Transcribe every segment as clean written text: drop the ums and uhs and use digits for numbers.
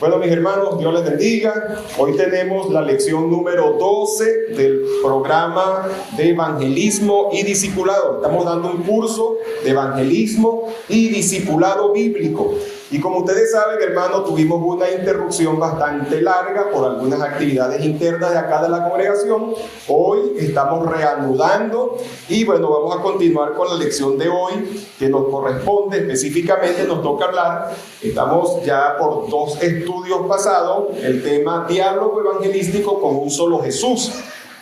Bueno, mis hermanos, Dios les bendiga. Hoy tenemos la lección número 12 del programa de evangelismo y discipulado. Estamos dando un curso de evangelismo y discipulado bíblico. Y como ustedes saben, hermanos, tuvimos una interrupción bastante larga por algunas actividades internas de acá de la congregación. Hoy estamos reanudando y bueno, vamos a continuar con la lección de hoy que nos corresponde. Específicamente nos toca hablar, estamos ya por 2 estudios pasados, el tema diálogo evangelístico con un solo Jesús.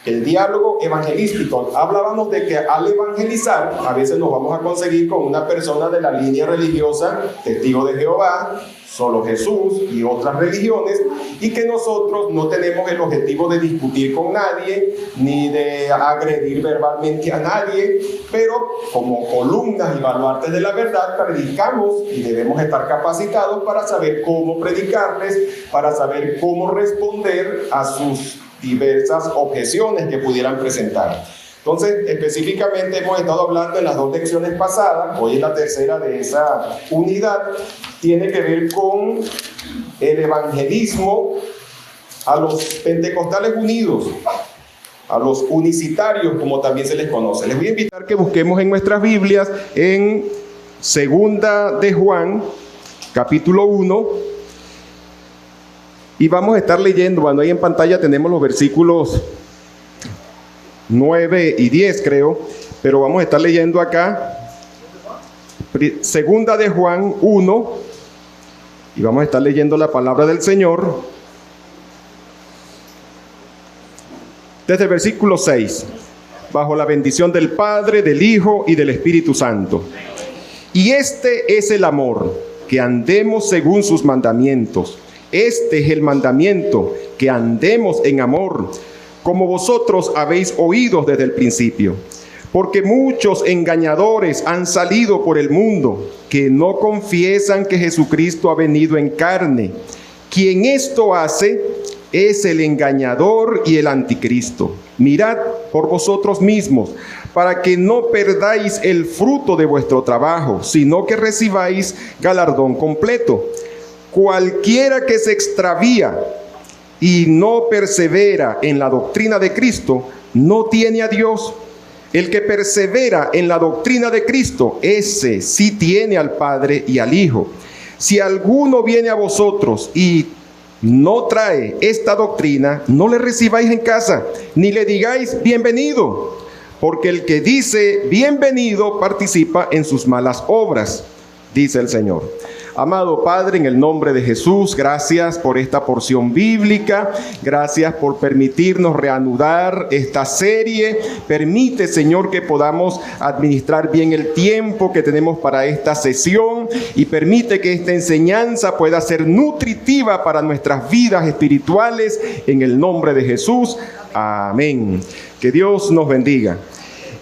El diálogo evangelístico. Hablábamos de que al evangelizar, a veces nos vamos a conseguir con una persona de la línea religiosa, testigo de Jehová, solo Jesús y otras religiones, y que nosotros no tenemos el objetivo de discutir con nadie, ni de agredir verbalmente a nadie, pero como columnas y baluartes de la verdad, predicamos y debemos estar capacitados para saber cómo predicarles, para saber cómo responder a sus diversas objeciones que pudieran presentar. Entonces, específicamente hemos estado hablando en las 2 lecciones pasadas, hoy es la tercera de esa unidad, tiene que ver con el evangelismo a los pentecostales unidos, a los unicitarios, como también se les conoce. Les voy a invitar que busquemos en nuestras Biblias en Segunda de Juan, capítulo 1, y vamos a estar leyendo, bueno, ahí en pantalla tenemos los versículos 9 y 10, creo, pero vamos a estar leyendo acá, Segunda de Juan 1, y vamos a estar leyendo la palabra del Señor, desde el versículo 6, bajo la bendición del Padre, del Hijo y del Espíritu Santo. Y este es el amor, que andemos según sus mandamientos. Este es el mandamiento, que andemos en amor, como vosotros habéis oído desde el principio. Porque muchos engañadores han salido por el mundo, que no confiesan que Jesucristo ha venido en carne. Quien esto hace es el engañador y el anticristo. Mirad por vosotros mismos, para que no perdáis el fruto de vuestro trabajo, sino que recibáis galardón completo. Cualquiera que se extravía y no persevera en la doctrina de Cristo, no tiene a Dios. El que persevera en la doctrina de Cristo, ese sí tiene al Padre y al Hijo. Si alguno viene a vosotros y no trae esta doctrina, no le recibáis en casa, ni le digáis bienvenido, porque el que dice bienvenido participa en sus malas obras, dice el Señor. Amado Padre, en el nombre de Jesús, gracias por esta porción bíblica, gracias por permitirnos reanudar esta serie. Permite, Señor, que podamos administrar bien el tiempo que tenemos para esta sesión y permite que esta enseñanza pueda ser nutritiva para nuestras vidas espirituales, en el nombre de Jesús. Amén. Que Dios nos bendiga.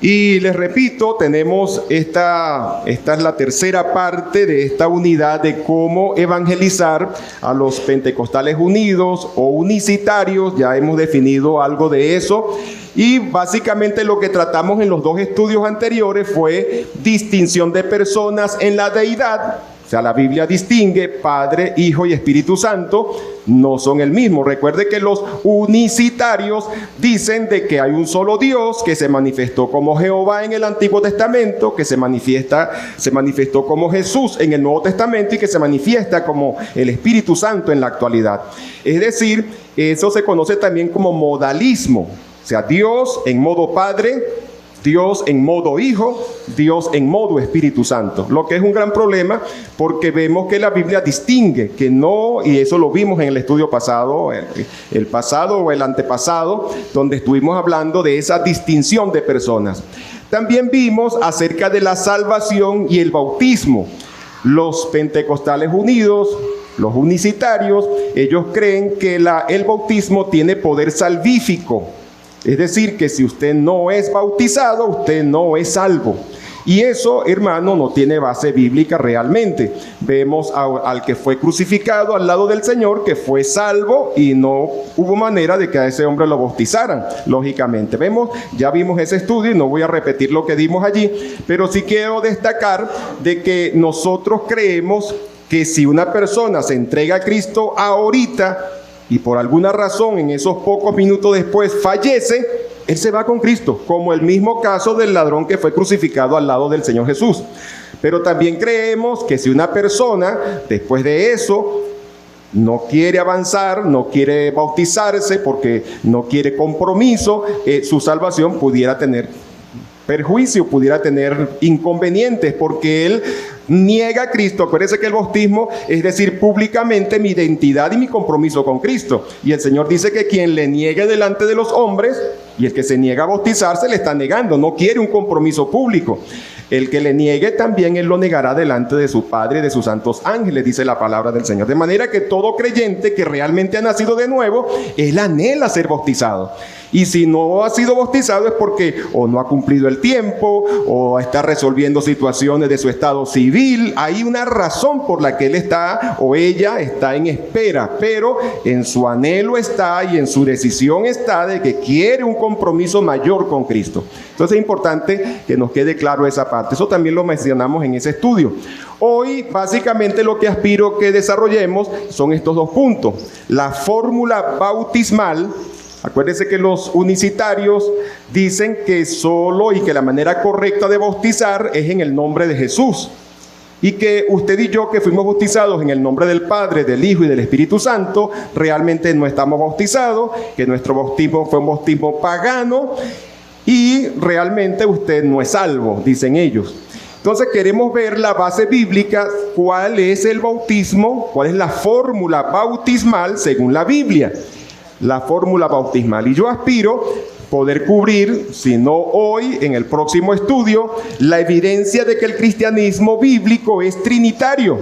Y les repito, tenemos esta es la tercera parte de esta unidad de cómo evangelizar a los pentecostales unidos o unicitarios. Ya hemos definido algo de eso. Y básicamente lo que tratamos en los 2 estudios anteriores fue distinción de personas en la deidad. O sea, la Biblia distingue Padre, Hijo y Espíritu Santo, no son el mismo. Recuerde que los unicitarios dicen de que hay un solo Dios que se manifestó como Jehová en el Antiguo Testamento, que se manifestó como Jesús en el Nuevo Testamento y que se manifiesta como el Espíritu Santo en la actualidad. Es decir, eso se conoce también como modalismo. O sea, Dios en modo Padre, Dios en modo Hijo, Dios en modo Espíritu Santo. Lo que es un gran problema porque vemos que la Biblia distingue, que no, y eso lo vimos en el estudio pasado, el pasado o el antepasado, donde estuvimos hablando de esa distinción de personas. También vimos acerca de la salvación y el bautismo. Los pentecostales unidos, los unicitarios, ellos creen que el bautismo tiene poder salvífico. Es decir, que si usted no es bautizado, usted no es salvo. Y eso, hermano, no tiene base bíblica realmente. Vemos al que fue crucificado al lado del Señor, que fue salvo y no hubo manera de que a ese hombre lo bautizaran, lógicamente. Ya vimos ese estudio y no voy a repetir lo que dimos allí, pero sí quiero destacar de que nosotros creemos que si una persona se entrega a Cristo ahorita y por alguna razón en esos pocos minutos después fallece, él se va con Cristo, como el mismo caso del ladrón que fue crucificado al lado del Señor Jesús. Pero también creemos que si una persona después de eso no quiere avanzar, no quiere bautizarse porque no quiere compromiso, su salvación pudiera tener perjuicio, pudiera tener inconvenientes, porque él niega a Cristo. Acuérdense que el bautismo es decir públicamente mi identidad y mi compromiso con Cristo. Y el Señor dice que quien le niegue delante de los hombres, y el que se niega a bautizarse le está negando, no quiere un compromiso público. El que le niegue también él lo negará delante de su Padre y de sus santos ángeles, dice la palabra del Señor. De manera que todo creyente que realmente ha nacido de nuevo, él anhela ser bautizado. Y si no ha sido bautizado es porque o no ha cumplido el tiempo, o está resolviendo situaciones de su estado civil. Hay una razón por la que él está o ella está en espera, pero en su anhelo está y en su decisión está de que quiere un compromiso mayor con Cristo. Entonces es importante que nos quede claro esa parte. Eso también lo mencionamos en ese estudio. Hoy básicamente lo que aspiro que desarrollemos son estos dos puntos. La fórmula bautismal. Acuérdense que los unicitarios dicen que solo y que la manera correcta de bautizar es en el nombre de Jesús. Y que usted y yo que fuimos bautizados en el nombre del Padre, del Hijo y del Espíritu Santo, realmente no estamos bautizados, que nuestro bautismo fue un bautismo pagano y realmente usted no es salvo, dicen ellos. Entonces queremos ver la base bíblica, cuál es el bautismo, cuál es la fórmula bautismal según la Biblia. La fórmula bautismal. Y yo aspiro poder cubrir, si no hoy, en el próximo estudio, la evidencia de que el cristianismo bíblico es trinitario.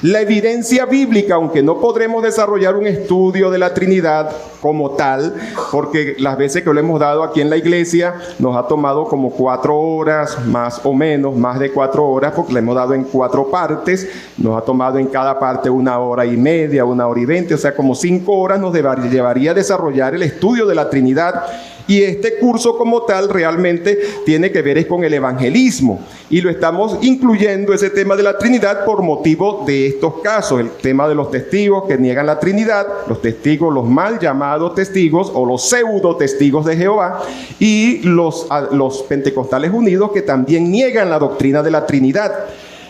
La evidencia bíblica, aunque no podremos desarrollar un estudio de la Trinidad como tal, porque las veces que lo hemos dado aquí en la iglesia nos ha tomado como 4 horas, más o menos, más de 4 horas, porque le hemos dado en 4 partes, nos ha tomado en cada parte 1 hora y media, 1 hora y 20, o sea, como 5 horas nos llevaría a desarrollar el estudio de la Trinidad. Y este curso como tal realmente tiene que ver es con el evangelismo. Y lo estamos incluyendo ese tema de la Trinidad por motivo de estos casos. El tema de los testigos que niegan la Trinidad, los testigos, los mal llamados testigos o los pseudo testigos de Jehová. Y los pentecostales unidos que también niegan la doctrina de la Trinidad.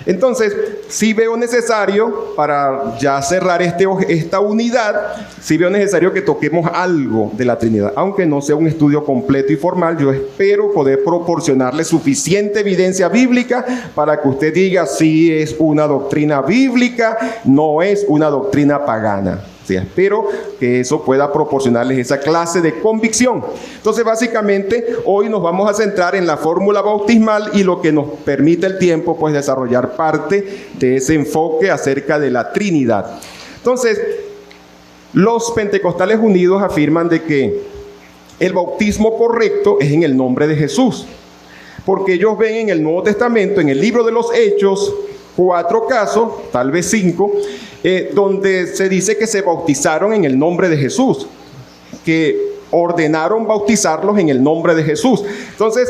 Entonces, sí veo necesario, para ya cerrar esta unidad, sí veo necesario que toquemos algo de la Trinidad. Aunque no sea un estudio completo y formal, yo espero poder proporcionarle suficiente evidencia bíblica para que usted diga si es una doctrina bíblica, no es una doctrina pagana. Sí, espero que eso pueda proporcionarles esa clase de convicción. Entonces, básicamente, hoy nos vamos a centrar en la fórmula bautismal y lo que nos permite el tiempo, pues, desarrollar parte de ese enfoque acerca de la Trinidad. Entonces, los pentecostales unidos afirman de que el bautismo correcto es en el nombre de Jesús, porque ellos ven en el Nuevo Testamento, en el libro de los Hechos, 4 casos, tal vez 5, donde se dice que se bautizaron en el nombre de Jesús, que ordenaron bautizarlos en el nombre de Jesús. Entonces,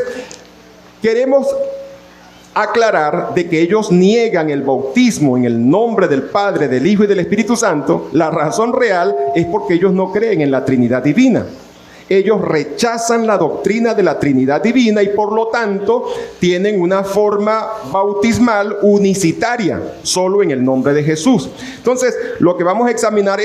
queremos aclarar de que ellos niegan el bautismo en el nombre del Padre, del Hijo y del Espíritu Santo. La razón real es porque ellos no creen en la Trinidad divina. Ellos rechazan la doctrina de la Trinidad divina y por lo tanto tienen una forma bautismal unicitaria, solo en el nombre de Jesús. Entonces, lo que vamos a examinar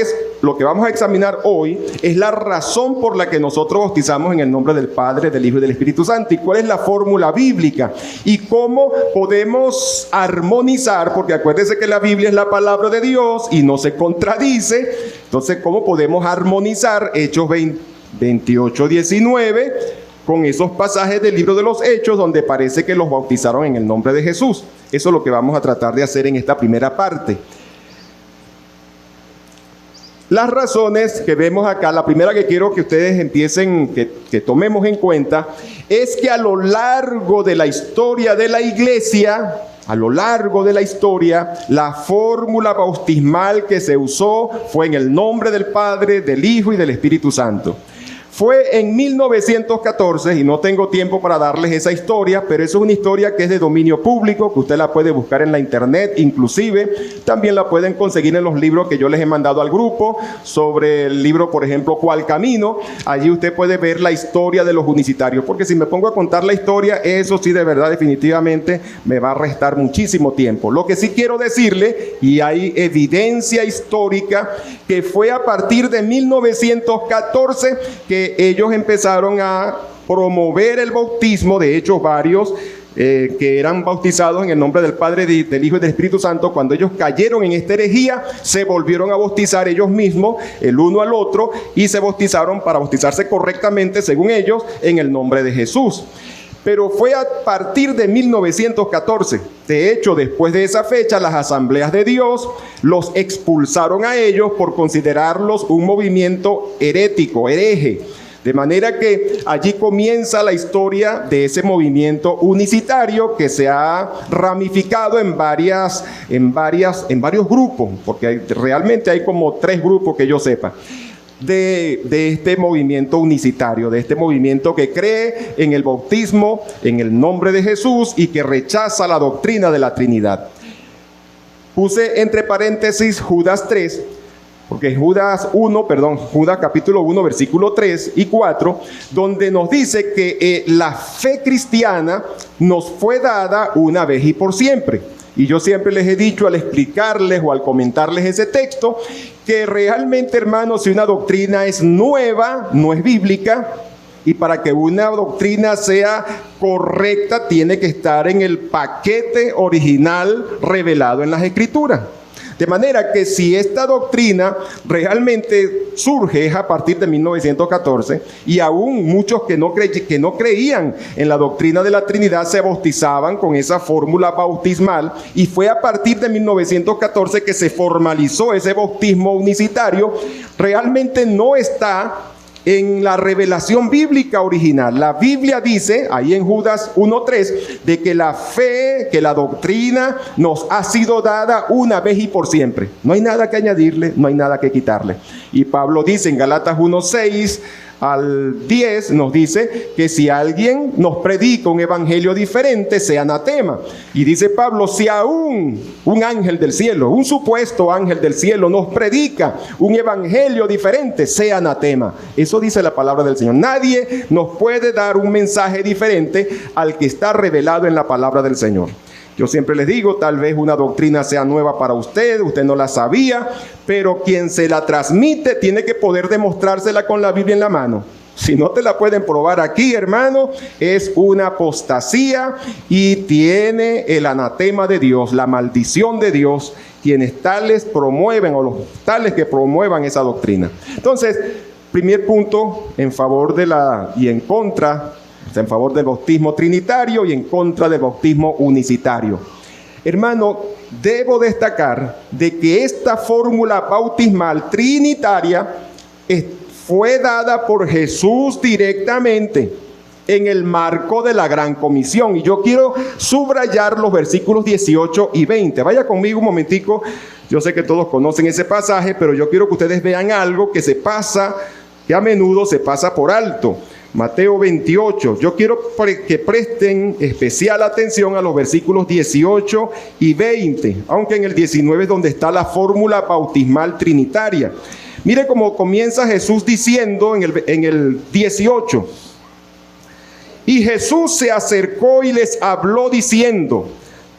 hoy es la razón por la que nosotros bautizamos en el nombre del Padre, del Hijo y del Espíritu Santo, y cuál es la fórmula bíblica y cómo podemos armonizar, porque acuérdense que la Biblia es la palabra de Dios y no se contradice. Entonces, ¿cómo podemos armonizar Hechos 28:19 con esos pasajes del libro de los Hechos donde parece que los bautizaron en el nombre de Jesús? Eso es lo que vamos a tratar de hacer en esta primera parte. Las razones que vemos acá, la primera que quiero que ustedes empiecen, que tomemos en cuenta, es que a lo largo de la historia de la iglesia, la fórmula bautismal que se usó fue en el nombre del Padre, del Hijo y del Espíritu Santo. Fue en 1914, y no tengo tiempo para darles esa historia, pero eso es una historia que es de dominio público, que usted la puede buscar en la internet, inclusive también la pueden conseguir en los libros que yo les he mandado al grupo, sobre el libro, por ejemplo, ¿Cuál camino? Allí usted puede ver la historia de los unicitarios, porque si me pongo a contar la historia, eso sí de verdad definitivamente me va a restar muchísimo tiempo. Lo que sí quiero decirle, y hay evidencia histórica, que fue a partir de 1914 que ellos empezaron a promover el bautismo. De hecho, varios que eran bautizados en el nombre del Padre, del Hijo y del Espíritu Santo, cuando ellos cayeron en esta herejía, se volvieron a bautizar ellos mismos, el uno al otro, y se bautizaron para bautizarse correctamente, según ellos, en el nombre de Jesús. Pero fue a partir de 1914. De hecho, después de esa fecha, las Asambleas de Dios los expulsaron a ellos por considerarlos un movimiento herético, hereje. De manera que allí comienza la historia de ese movimiento unicitario que se ha ramificado en varios grupos, porque realmente hay como 3 grupos que yo sepa. De este movimiento unicitario, de este movimiento que cree en el bautismo, en el nombre de Jesús, y que rechaza la doctrina de la Trinidad. Puse entre paréntesis Judas 3, porque Judas capítulo 1, versículo 3 y 4, donde nos dice que la fe cristiana nos fue dada una vez y por siempre. Y yo siempre les he dicho al explicarles o al comentarles ese texto, que realmente, hermanos, si una doctrina es nueva, no es bíblica, y para que una doctrina sea correcta, tiene que estar en el paquete original revelado en las Escrituras. De manera que si esta doctrina realmente surge es a partir de 1914, y aún muchos que no creían en la doctrina de la Trinidad se bautizaban con esa fórmula bautismal, y fue a partir de 1914 que se formalizó ese bautismo unicitario, realmente no está en la revelación bíblica original. La Biblia dice, ahí en Judas 1:3, de que la fe, que la doctrina nos ha sido dada una vez y por siempre. No hay nada que añadirle, no hay nada que quitarle. Y Pablo dice en Galatas 1:6 al 10, nos dice que si alguien nos predica un evangelio diferente, sea anatema. Y dice Pablo, si aún un ángel del cielo, un supuesto ángel del cielo nos predica un evangelio diferente, sea anatema. Eso dice la palabra del Señor. Nadie nos puede dar un mensaje diferente al que está revelado en la palabra del Señor. Yo siempre les digo, tal vez una doctrina sea nueva para usted no la sabía, pero quien se la transmite tiene que poder demostrársela con la Biblia en la mano. Si no te la pueden probar aquí, hermano, es una apostasía y tiene el anatema de Dios, la maldición de Dios, quienes tales promueven, o los tales que promuevan esa doctrina. Entonces, primer punto, en favor y en contra, en favor del bautismo trinitario y en contra del bautismo unicitario. Hermano, debo destacar de que esta fórmula bautismal trinitaria fue dada por Jesús directamente en el marco de la Gran Comisión. Y yo quiero subrayar los versículos 18 y 20. Vaya conmigo un momentico. Yo sé que todos conocen ese pasaje, pero yo quiero que ustedes vean algo que a menudo se pasa por alto. Mateo 28, yo quiero que presten especial atención a los versículos 18 y 20, aunque en el 19 es donde está la fórmula bautismal trinitaria. Mire cómo comienza Jesús diciendo en el 18. Y Jesús se acercó y les habló diciendo,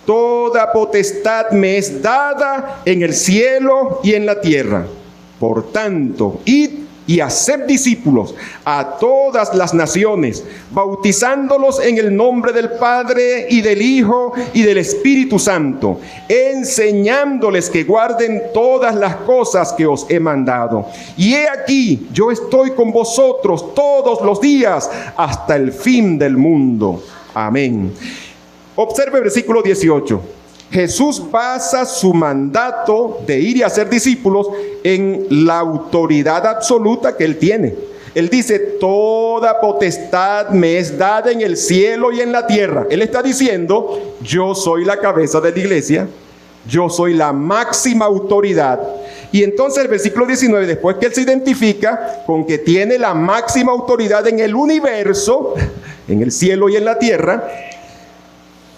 toda potestad me es dada en el cielo y en la tierra. Por tanto, id y hacer discípulos a todas las naciones, bautizándolos en el nombre del Padre y del Hijo y del Espíritu Santo, enseñándoles que guarden todas las cosas que os he mandado. Y he aquí, yo estoy con vosotros todos los días hasta el fin del mundo. Amén. Observe el versículo 18. Jesús basa su mandato de ir y hacer discípulos en la autoridad absoluta que Él tiene. Él dice, toda potestad me es dada en el cielo y en la tierra. Él está diciendo, yo soy la cabeza de la iglesia, yo soy la máxima autoridad. Y entonces el versículo 19, después que él se identifica con que tiene la máxima autoridad en el universo, en el cielo y en la tierra,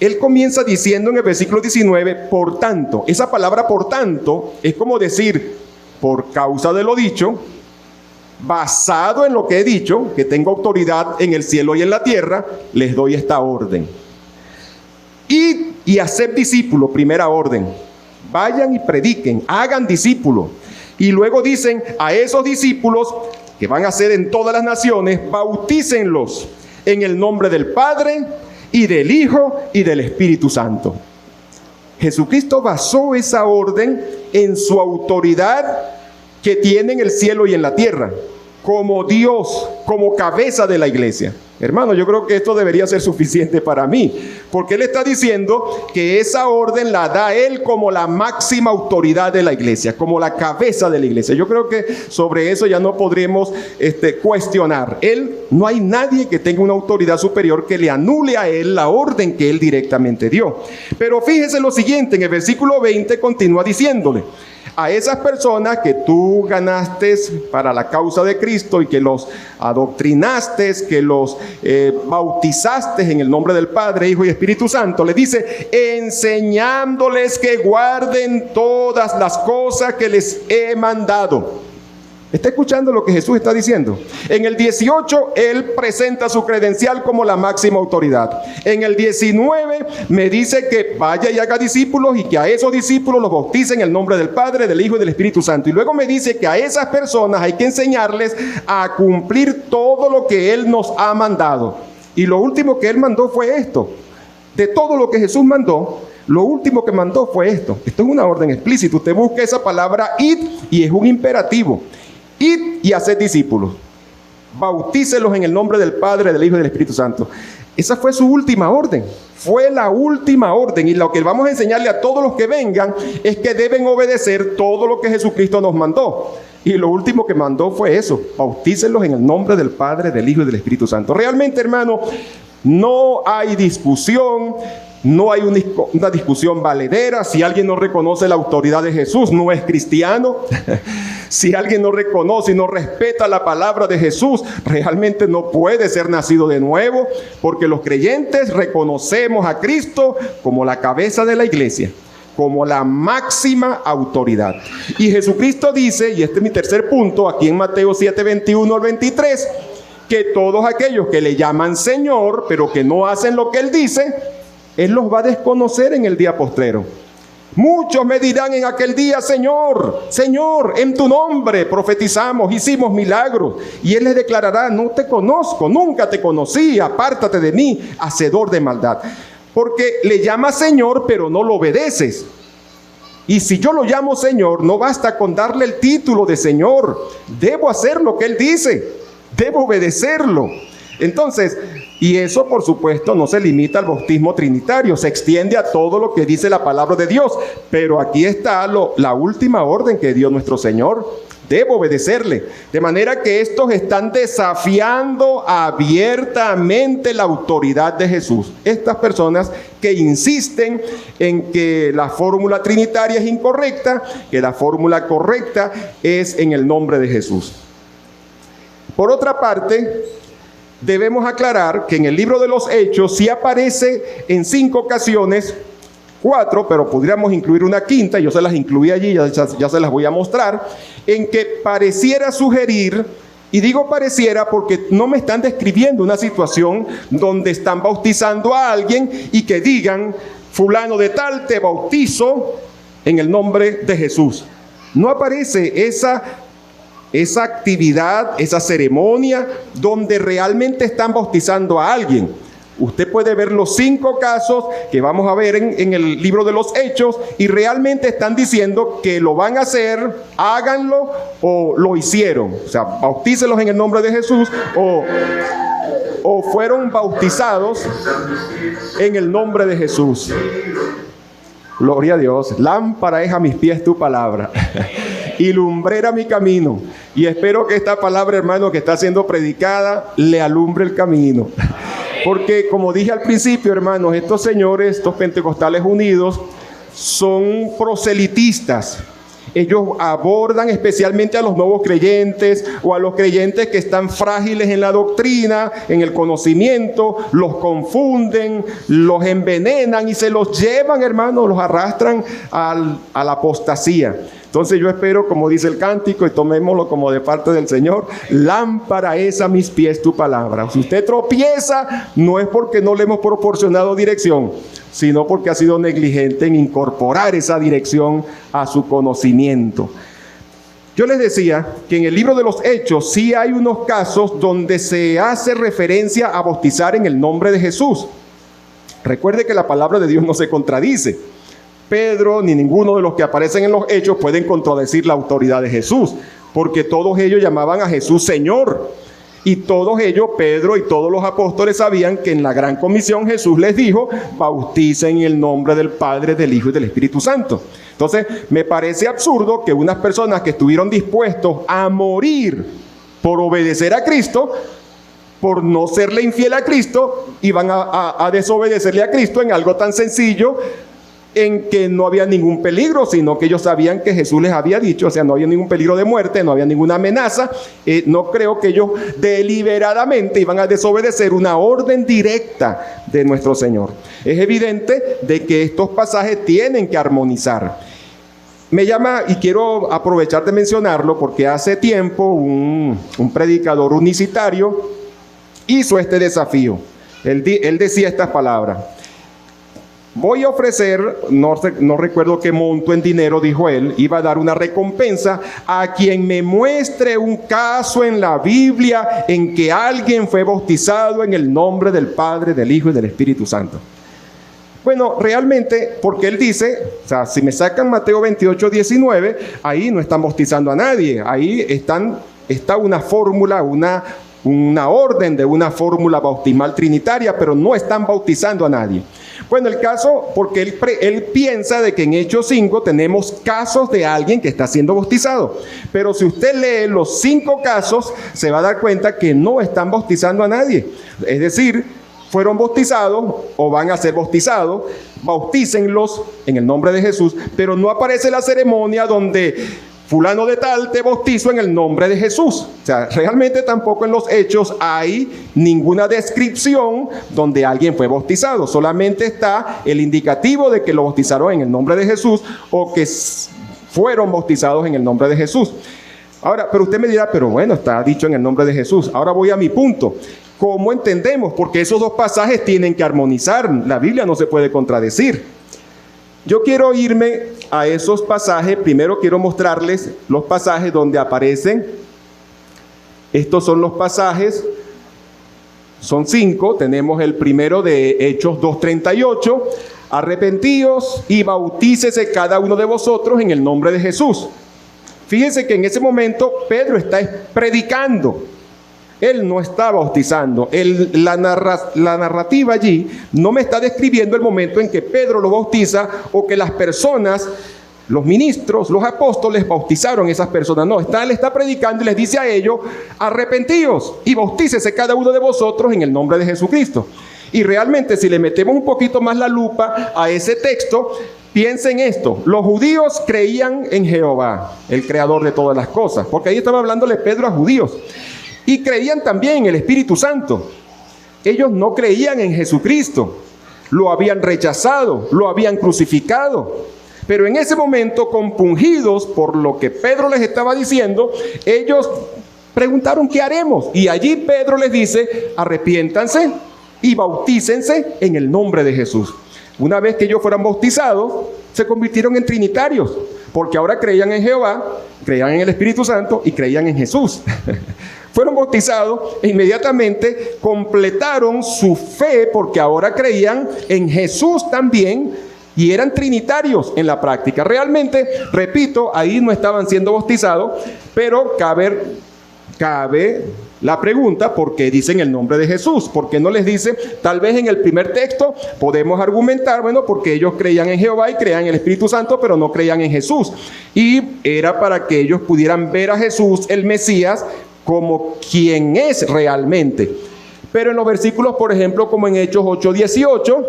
él comienza diciendo en el versículo 19, por tanto. Esa palabra por tanto es como decir, por causa de lo dicho, basado en lo que he dicho, que tengo autoridad en el cielo y en la tierra, les doy esta orden. Y hacer discípulos, primera orden. Vayan y prediquen, hagan discípulos. Y luego dicen a esos discípulos que van a ser en todas las naciones, bautícenlos en el nombre del Padre y del Hijo y del Espíritu Santo. Jesucristo basó esa orden en su autoridad que tiene en el cielo y en la tierra, como Dios, como cabeza de la iglesia. Hermano, yo creo que esto debería ser suficiente para mí, porque Él está diciendo que esa orden la da Él como la máxima autoridad de la iglesia, como la cabeza de la iglesia. Yo creo que sobre eso ya no podremos cuestionar. No hay nadie que tenga una autoridad superior que le anule a Él la orden que Él directamente dio. Pero fíjese lo siguiente, en el versículo 20 continúa diciéndole: a esas personas que tú ganaste para la causa de Cristo y que los adoctrinaste, que los bautizaste en el nombre del Padre, Hijo y Espíritu Santo, le dice, enseñándoles que guarden todas las cosas que les he mandado. ¿Está escuchando lo que Jesús está diciendo? En el 18, Él presenta su credencial como la máxima autoridad. En el 19, me dice que vaya y haga discípulos y que a esos discípulos los bautice en el nombre del Padre, del Hijo y del Espíritu Santo. Y luego me dice que a esas personas hay que enseñarles a cumplir todo lo que Él nos ha mandado. Y lo último que Él mandó fue esto. De todo lo que Jesús mandó, lo último que mandó fue esto. Esto es una orden explícita. Usted busca esa palabra id y es un imperativo. Id y haced discípulos, bautícelos en el nombre del Padre, del Hijo y del Espíritu Santo. Esa fue su última orden, fue la última orden. Y lo que vamos a enseñarle a todos los que vengan es que deben obedecer todo lo que Jesucristo nos mandó. Y lo último que mandó fue eso: bautícelos en el nombre del Padre, del Hijo y del Espíritu Santo. Realmente, hermano, no hay discusión. No hay una discusión valedera. Si alguien no reconoce la autoridad de Jesús, no es cristiano. Si alguien no reconoce y no respeta la palabra de Jesús, realmente no puede ser nacido de nuevo, porque los creyentes reconocemos a Cristo como la cabeza de la iglesia, como la máxima autoridad. Y Jesucristo dice, y este es mi tercer punto, aquí en Mateo 7, 21 al 23, que todos aquellos que le llaman Señor, pero que no hacen lo que Él dice, Él los va a desconocer en el día postrero. Muchos me dirán en aquel día, Señor, Señor, en tu nombre profetizamos, hicimos milagros. Y Él les declarará, no te conozco, nunca te conocí, apártate de mí, hacedor de maldad. Porque le llamas Señor, pero no lo obedeces. Y si yo lo llamo Señor, no basta con darle el título de Señor. Debo hacer lo que Él dice, debo obedecerlo. Entonces, y eso por supuesto no se limita al bautismo trinitario, se extiende a todo lo que dice la palabra de Dios. Pero aquí está la última orden que dio nuestro Señor: debo obedecerle. De manera que estos están desafiando abiertamente la autoridad de Jesús. Estas personas que insisten en que la fórmula trinitaria es incorrecta, que la fórmula correcta es en el nombre de Jesús. Por otra parte, debemos aclarar que en el libro de los Hechos sí aparece en 5 ocasiones, 4, pero podríamos incluir una quinta, yo se las incluí allí, ya se las voy a mostrar, en que pareciera sugerir, y digo pareciera porque no me están describiendo una situación donde están bautizando a alguien y que digan, fulano de tal, te bautizo en el nombre de Jesús. No aparece esa actividad, esa ceremonia donde realmente están bautizando a alguien. Usted puede ver los 5 casos que vamos a ver en el libro de los Hechos y realmente están diciendo que lo van a hacer, háganlo o lo hicieron. O sea, bautícelos en el nombre de Jesús o fueron bautizados en el nombre de Jesús. Gloria a Dios. Lámpara es a mis pies tu palabra y lumbrera mi camino. Y espero que esta palabra, hermano, que está siendo predicada, le alumbre el camino. Porque, como dije al principio, hermanos, estos señores, estos pentecostales unidos, son proselitistas. ellos abordan especialmente a los nuevos creyentes o a los creyentes que están frágiles en la doctrina, en el conocimiento, los confunden, los envenenan y se los llevan, hermanos, los arrastran a la apostasía. Entonces yo espero, como dice el cántico, y tomémoslo como de parte del Señor, lámpara es a mis pies tu palabra. Si usted tropieza, no es porque no le hemos proporcionado dirección, sino porque ha sido negligente en incorporar esa dirección a su conocimiento. Yo les decía que en el libro de los Hechos sí hay unos casos donde se hace referencia a bautizar en el nombre de Jesús. Recuerde que la palabra de Dios no se contradice. Pedro ni ninguno de los que aparecen en los Hechos pueden contradecir la autoridad de Jesús, porque todos ellos llamaban a Jesús Señor. Y todos ellos, Pedro y todos los apóstoles, sabían que en la gran comisión Jesús les dijo: bauticen en el nombre del Padre, del Hijo y del Espíritu Santo. Entonces, me parece absurdo que unas personas que estuvieron dispuestos a morir por obedecer a Cristo, por no serle infiel a Cristo, iban a desobedecerle a Cristo en algo tan sencillo, en que no había ningún peligro, sino que ellos sabían que Jesús les había dicho, o sea, no había ningún peligro de muerte, no había ninguna amenaza. No creo que ellos deliberadamente iban a desobedecer una orden directa de nuestro Señor. Es evidente de que estos pasajes tienen que armonizar. Me llama, y quiero aprovechar de mencionarlo, porque hace tiempo un predicador unicitario hizo este desafío. Él decía estas palabras: voy a ofrecer, no recuerdo qué monto en dinero, dijo él, iba a dar una recompensa a quien me muestre un caso en la Biblia en que alguien fue bautizado en el nombre del Padre, del Hijo y del Espíritu Santo. Bueno, realmente, porque él dice, o sea, si me sacan Mateo 28, 19, ahí no están bautizando a nadie, ahí está una fórmula, una orden de una fórmula bautismal trinitaria, pero no están bautizando a nadie. Bueno, el caso, porque él piensa de que en Hechos 5 tenemos casos de alguien que está siendo bautizado. Pero si usted lee los 5 casos, se va a dar cuenta que no están bautizando a nadie. Es decir, fueron bautizados o van a ser bautizados, bautícenlos en el nombre de Jesús, pero no aparece la ceremonia donde fulano de tal te bautizo en el nombre de Jesús. O sea, realmente tampoco en los Hechos hay ninguna descripción donde alguien fue bautizado. Solamente está el indicativo de que lo bautizaron en el nombre de Jesús o que fueron bautizados en el nombre de Jesús. Ahora, pero usted me dirá, pero bueno, está dicho en el nombre de Jesús. Ahora voy a mi punto. ¿Cómo entendemos? Porque esos dos pasajes tienen que armonizar. La Biblia no se puede contradecir. Yo quiero irme a esos pasajes. Primero quiero mostrarles los pasajes donde aparecen. Estos son los pasajes. Son 5. Tenemos el primero de Hechos 2:38. Arrepentíos y bautícese cada uno de vosotros en el nombre de Jesús. Fíjense que en ese momento Pedro está predicando. Él no está bautizando. La narrativa allí no me está describiendo el momento en que Pedro lo bautiza o que las personas, los ministros, los apóstoles bautizaron a esas personas. No, él está predicando y les dice a ellos: arrepentíos y bautícese cada uno de vosotros en el nombre de Jesucristo. Y realmente, si le metemos un poquito más la lupa a ese texto, piensen esto: los judíos creían en Jehová, el creador de todas las cosas, porque ahí estaba hablándole Pedro a judíos. Y creían también en el Espíritu Santo. Ellos no creían en Jesucristo. Lo habían rechazado, lo habían crucificado. Pero en ese momento, compungidos por lo que Pedro les estaba diciendo, ellos preguntaron: ¿qué haremos? Y allí Pedro les dice: arrepiéntanse y bautícense en el nombre de Jesús. Una vez que ellos fueran bautizados, se convirtieron en trinitarios, porque ahora creían en Jehová, creían en el Espíritu Santo y creían en Jesús. Fueron bautizados e inmediatamente completaron su fe, porque ahora creían en Jesús también y eran trinitarios en la práctica. Realmente, repito, ahí no estaban siendo bautizados, pero cabe la pregunta: ¿por qué dicen el nombre de Jesús? ¿Por qué no les dice? Tal vez en el primer texto podemos argumentar, bueno, porque ellos creían en Jehová y creían en el Espíritu Santo, pero no creían en Jesús. Y era para que ellos pudieran ver a Jesús, el Mesías, como quien es realmente. Pero en los versículos, por ejemplo, como en Hechos 8:18,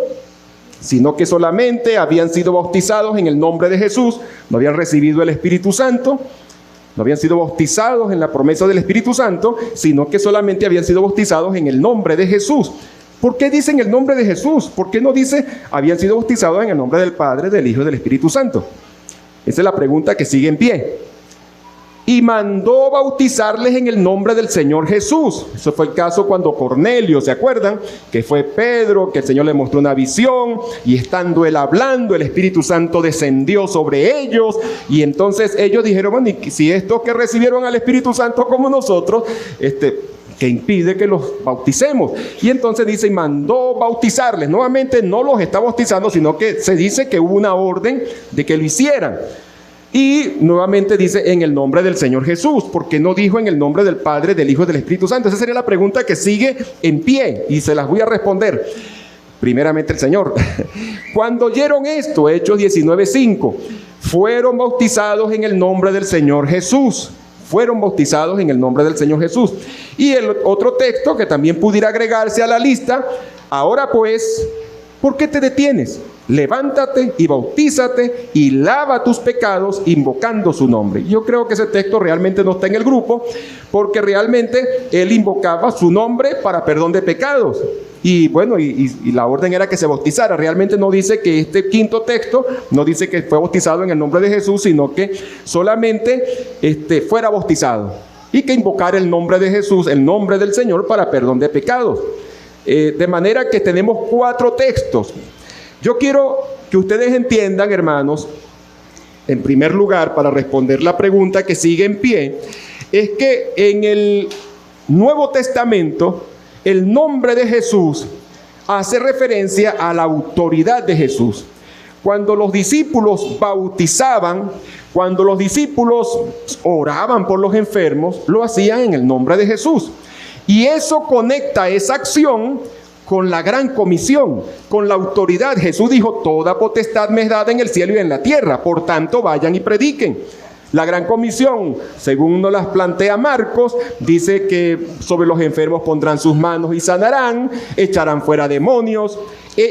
sino que solamente habían sido bautizados en el nombre de Jesús, no habían recibido el Espíritu Santo, no habían sido bautizados en la promesa del Espíritu Santo, sino que solamente habían sido bautizados en el nombre de Jesús. ¿Por qué dicen el nombre de Jesús? ¿Por qué no dice habían sido bautizados en el nombre del Padre, del Hijo y del Espíritu Santo? Esa es la pregunta que sigue en pie. Y mandó bautizarles en el nombre del Señor Jesús. Eso fue el caso cuando Cornelio, ¿se acuerdan? Que fue Pedro, que el Señor le mostró una visión, y estando él hablando, el Espíritu Santo descendió sobre ellos, y entonces ellos dijeron, bueno, y si estos que recibieron al Espíritu Santo como nosotros, que impide que los bauticemos. Y entonces dice, y mandó bautizarles. Nuevamente no los está bautizando, sino que se dice que hubo una orden de que lo hicieran. Y nuevamente dice en el nombre del Señor Jesús, porque no dijo en el nombre del Padre, del Hijo y del Espíritu Santo. Esa sería la pregunta que sigue en pie y se las voy a responder. Primeramente el Señor. Cuando oyeron esto, Hechos 19:5, fueron bautizados en el nombre del Señor Jesús. Fueron bautizados en el nombre del Señor Jesús. Y el otro texto que también pudiera agregarse a la lista, ahora pues, ¿por qué te detienes? Levántate y bautízate y lava tus pecados invocando su nombre. Yo creo que ese texto realmente no está en el grupo, porque realmente él invocaba su nombre para perdón de pecados. Y bueno, y la orden era que se bautizara. Realmente no dice que este quinto texto, no dice que fue bautizado en el nombre de Jesús, sino que solamente fuera bautizado y que invocara el nombre de Jesús, el nombre del Señor, para perdón de pecados. De manera que tenemos 4 textos. Yo quiero que ustedes entiendan, hermanos, en primer lugar, para responder la pregunta que sigue en pie, es que en el Nuevo Testamento, el nombre de Jesús hace referencia a la autoridad de Jesús. Cuando los discípulos bautizaban, cuando los discípulos oraban por los enfermos, lo hacían en el nombre de Jesús. Y eso conecta esa acción con la gran comisión, con la autoridad. Jesús dijo, toda potestad me es dada en el cielo y en la tierra, por tanto vayan y prediquen. La gran comisión, según nos las plantea Marcos, dice que sobre los enfermos pondrán sus manos y sanarán, echarán fuera demonios.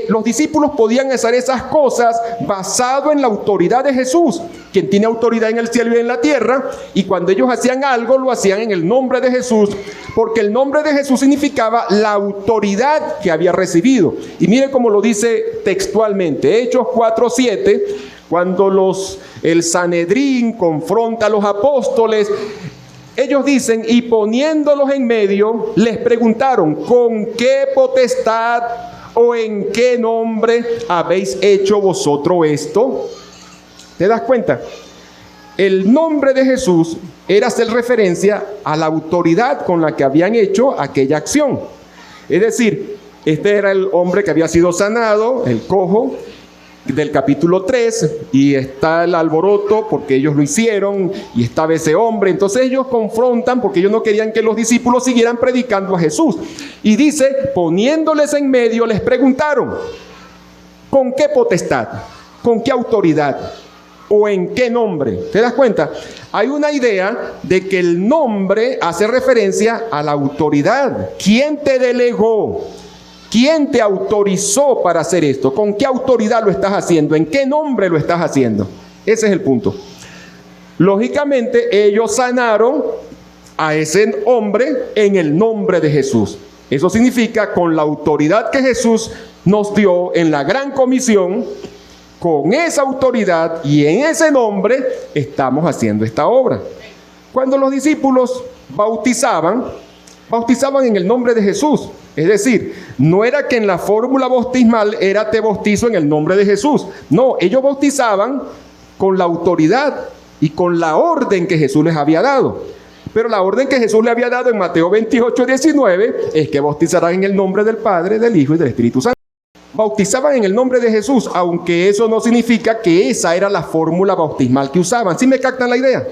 Los discípulos podían hacer esas cosas basado en la autoridad de Jesús, quien tiene autoridad en el cielo y en la tierra, y cuando ellos hacían algo, lo hacían en el nombre de Jesús, porque el nombre de Jesús significaba la autoridad que había recibido. Y mire cómo lo dice textualmente, Hechos 4:7, cuando el Sanedrín confronta a los apóstoles, ellos dicen, y poniéndolos en medio, les preguntaron, ¿con qué potestad o en qué nombre habéis hecho vosotros esto? ¿Te das cuenta? El nombre de Jesús era hacer referencia a la autoridad con la que habían hecho aquella acción. Es decir, este era el hombre que había sido sanado, el cojo, del capítulo 3, y está el alboroto porque ellos lo hicieron, y estaba ese hombre. Entonces ellos confrontan porque ellos no querían que los discípulos siguieran predicando a Jesús. Y dice, poniéndoles en medio, les preguntaron, ¿con qué potestad? ¿Con qué autoridad? ¿O en qué nombre? ¿Te das cuenta? Hay una idea de que el nombre hace referencia a la autoridad. ¿Quién te delegó? ¿Quién te autorizó para hacer esto? ¿Con qué autoridad lo estás haciendo? ¿En qué nombre lo estás haciendo? Ese es el punto. Lógicamente, ellos sanaron a ese hombre en el nombre de Jesús. Eso significa, con la autoridad que Jesús nos dio en la gran comisión, con esa autoridad y en ese nombre estamos haciendo esta obra. Cuando los discípulos bautizaban en el nombre de Jesús. Es decir, no era que en la fórmula bautismal era te bautizo en el nombre de Jesús. No, ellos bautizaban con la autoridad y con la orden que Jesús les había dado. Pero la orden que Jesús le había dado en Mateo 28:19 es que bautizarán en el nombre del Padre, del Hijo y del Espíritu Santo. Bautizaban en el nombre de Jesús, aunque eso no significa que esa era la fórmula bautismal que usaban. ¿Sí me captan la idea?